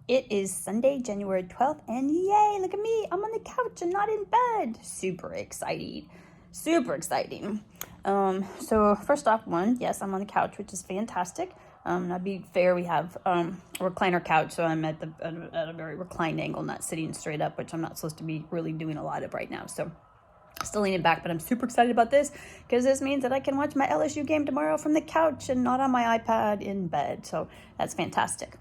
It is Sunday, January 12th, and yay, look at me. I'm on the couch and not in bed. Super exciting. Super exciting. So first off, yes, I'm on the couch, which is fantastic. Now, to be fair, we have a recliner couch, so I'm at a very reclined angle, not sitting straight up, which I'm not supposed to be really doing a lot of right now. So still leaning back, but I'm super excited about this because this means that I can watch my LSU game tomorrow from the couch and not on my iPad in bed. So that's fantastic.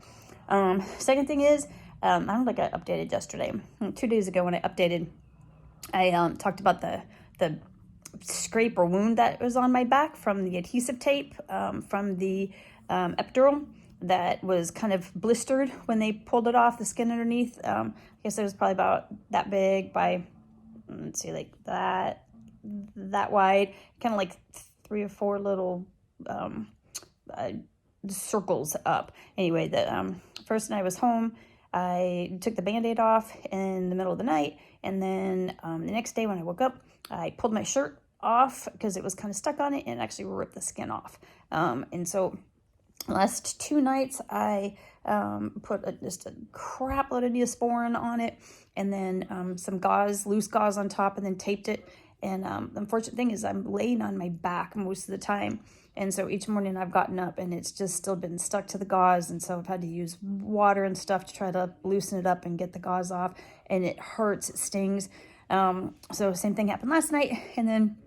Second thing is, I don't think I updated yesterday. 2 days ago when I updated, I talked about the scrape or wound that was on my back from the adhesive tape from the epidural that was kind of blistered when they pulled it off the skin underneath. I guess it was probably about that big by, let's see, like that wide, kind of like 3 or 4 little circles up. Anyway, the first night I was home, I took the Band-Aid off in the middle of the night, and then the next day when I woke up, I pulled my shirt off because it was kind of stuck on it and actually ripped the skin off. And so last 2 nights I put just a crap load of Neosporin on it, and then some gauze, loose gauze on top, and then taped it. And the unfortunate thing is I'm laying on my back most of the time. And so each morning I've gotten up and it's just still been stuck to the gauze. And so I've had to use water and stuff to try to loosen it up and get the gauze off. And it hurts, it stings. So same thing happened last night. And then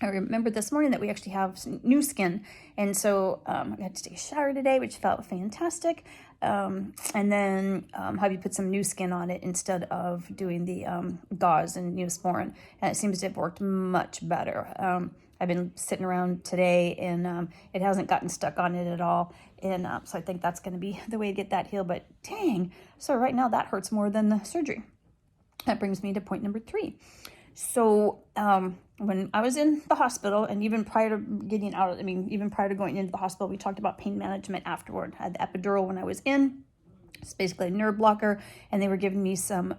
I remembered this morning that we actually have some new skin. And so I had to take a shower today, which felt fantastic. And then hubby put some new skin on it instead of doing the gauze and Neosporin. And it seems to have worked much better. I've been sitting around today and it hasn't gotten stuck on it at all. And so I think that's going to be the way to get that healed. But dang, so right now that hurts more than the surgery. That brings me to point number 3. So when I was in the hospital, and even prior to getting out, even prior to going into the hospital, we talked about pain management afterward. I had the epidural when I was in. It's basically a nerve blocker, and they were giving me some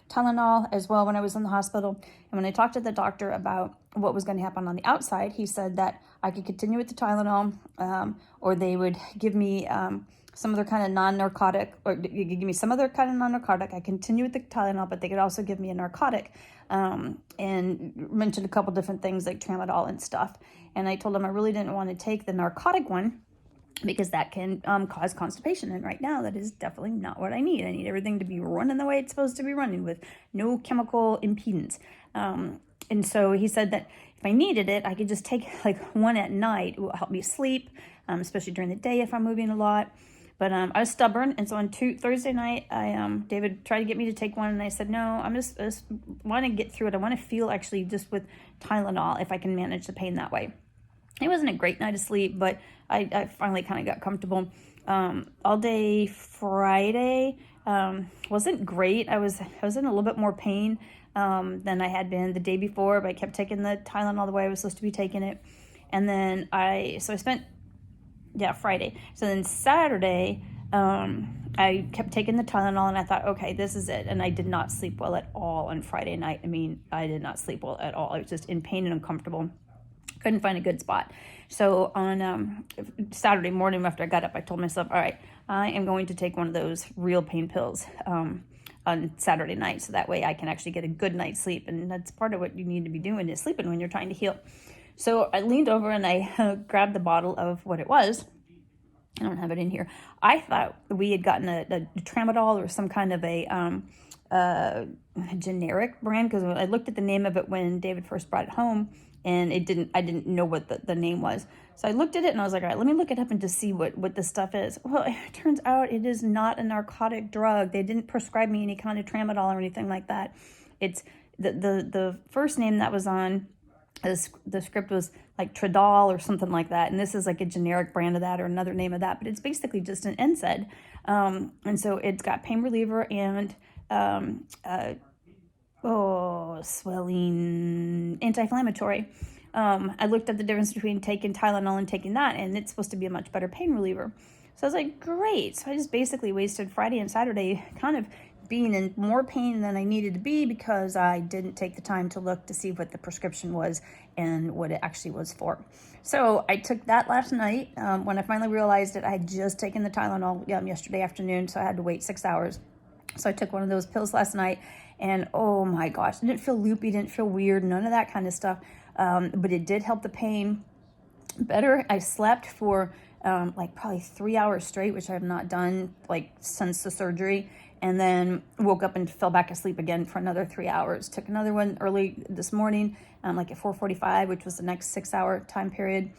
Tylenol as well when I was in the hospital. And when I talked to the doctor about what was going to happen on the outside, he said that I could continue with the Tylenol, or they would give me some other kind of non-narcotic, or you could give me some other kind of non-narcotic. I continue with the Tylenol, but they could also give me a narcotic, and mentioned a couple different things like tramadol and stuff. And I told them I really didn't want to take the narcotic one because that can cause constipation. And right now, that is definitely not what I need. I need everything to be running the way it's supposed to be running with no chemical impedance. And so he said that if I needed it, I could just take like one at night. It will help me sleep, especially during the day if I'm moving a lot. But I was stubborn, and so on Thursday night, David tried to get me to take one, and I said, no, I just want to get through it. I want to feel actually just with Tylenol if I can manage the pain that way. It wasn't a great night of sleep, but I finally kind of got comfortable. All day Friday wasn't great. I was in a little bit more pain than I had been the day before, but I kept taking the Tylenol the way I was supposed to be taking it. And then I spent Friday. So then Saturday, I kept taking the Tylenol, and I thought, okay, this is it. And I did not sleep well at all on Friday night. I did not sleep well at all. I was just in pain and uncomfortable. Couldn't find a good spot. So on Saturday morning after I got up, I told myself, all right, I am going to take one of those real pain pills on Saturday night, so that way I can actually get a good night's sleep. And that's part of what you need to be doing, is sleeping when you're trying to heal. So I leaned over and I grabbed the bottle of what it was. I don't have it in here. I thought we had gotten a tramadol or some kind of a generic brand, because I looked at the name of it when David first brought it home, and I didn't know what the name was. So I looked at it and I was like, all right, let me look it up and just see what this stuff is. Well, it turns out it is not a narcotic drug. They didn't prescribe me any kind of tramadol or anything like that. It's the first name that was on the script was like Tradol or something like that, and this is like a generic brand of that or another name of that, but it's basically just an NSAID, and so it's got pain reliever and swelling, anti-inflammatory. I looked at the difference between taking Tylenol and taking that, and it's supposed to be a much better pain reliever. So I was like, great. So I just basically wasted Friday and Saturday kind of being in more pain than I needed to be because I didn't take the time to look to see what the prescription was and what it actually was for. So I took that last night. When I finally realized it, I had just taken the Tylenol yesterday afternoon, so I had to wait 6 hours. So I took one of those pills last night, and oh my gosh, it didn't feel loopy, didn't feel weird, none of that kind of stuff. But it did help the pain better. I slept for like probably 3 hours straight, which I have not done like since the surgery. And then woke up and fell back asleep again for another 3 hours. Took another one early this morning, like at 4:45, which was the next 6 hour time period.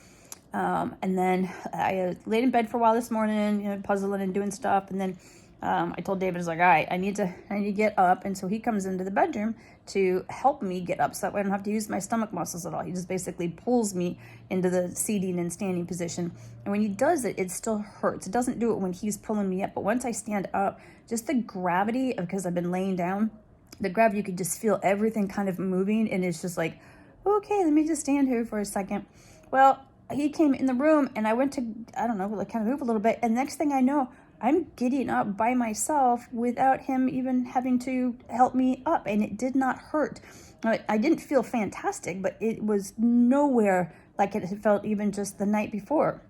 And then I laid in bed for a while this morning, puzzling and doing stuff. And then I told David, I was like, all right, I need to get up. And so he comes into the bedroom to help me get up so that way I don't have to use my stomach muscles at all. He just basically pulls me into the seating and standing position. And when he does it, it still hurts. It doesn't do it when he's pulling me up. But once I stand up, just the gravity, because I've been laying down, the gravity, you could just feel everything kind of moving. And it's just like, okay, let me just stand here for a second. Well, he came in the room and I went to, I don't know, like kind of move a little bit. And next thing I know, I'm getting up by myself without him even having to help me up, and it did not hurt. I didn't feel fantastic, but it was nowhere like it had felt even just the night before.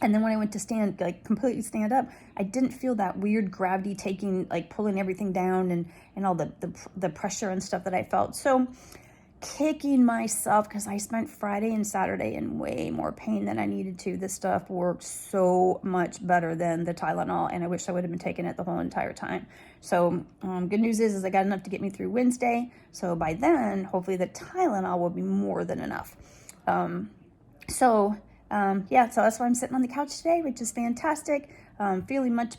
And then when I went to stand, like completely stand up, I didn't feel that weird gravity taking, like pulling everything down and all the pressure and stuff that I felt. So kicking myself because I spent Friday and Saturday in way more pain than I needed to. This stuff worked so much better than the Tylenol, and I wish I would have been taking it the whole entire time. So good news is I got enough to get me through Wednesday. So by then, hopefully the Tylenol will be more than enough. So that's why I'm sitting on the couch today, which is fantastic. Feeling much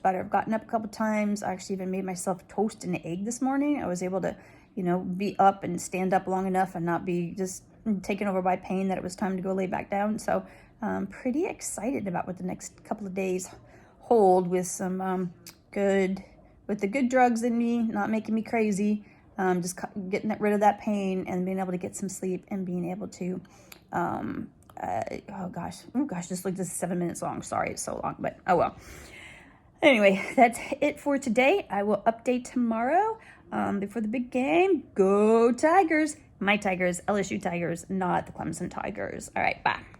better. I've gotten up a couple times. I actually even made myself toast and egg this morning. I was able to be up and stand up long enough and not be just taken over by pain that it was time to go lay back down. So I'm pretty excited about what the next couple of days hold with some with the good drugs in me, not making me crazy, just getting rid of that pain and being able to get some sleep and being able to, just like this is 7 minutes long. Sorry, it's so long, but oh well. Anyway, that's it for today. I will update tomorrow before the big game. Go Tigers! My Tigers, LSU Tigers, not the Clemson Tigers. All right, bye.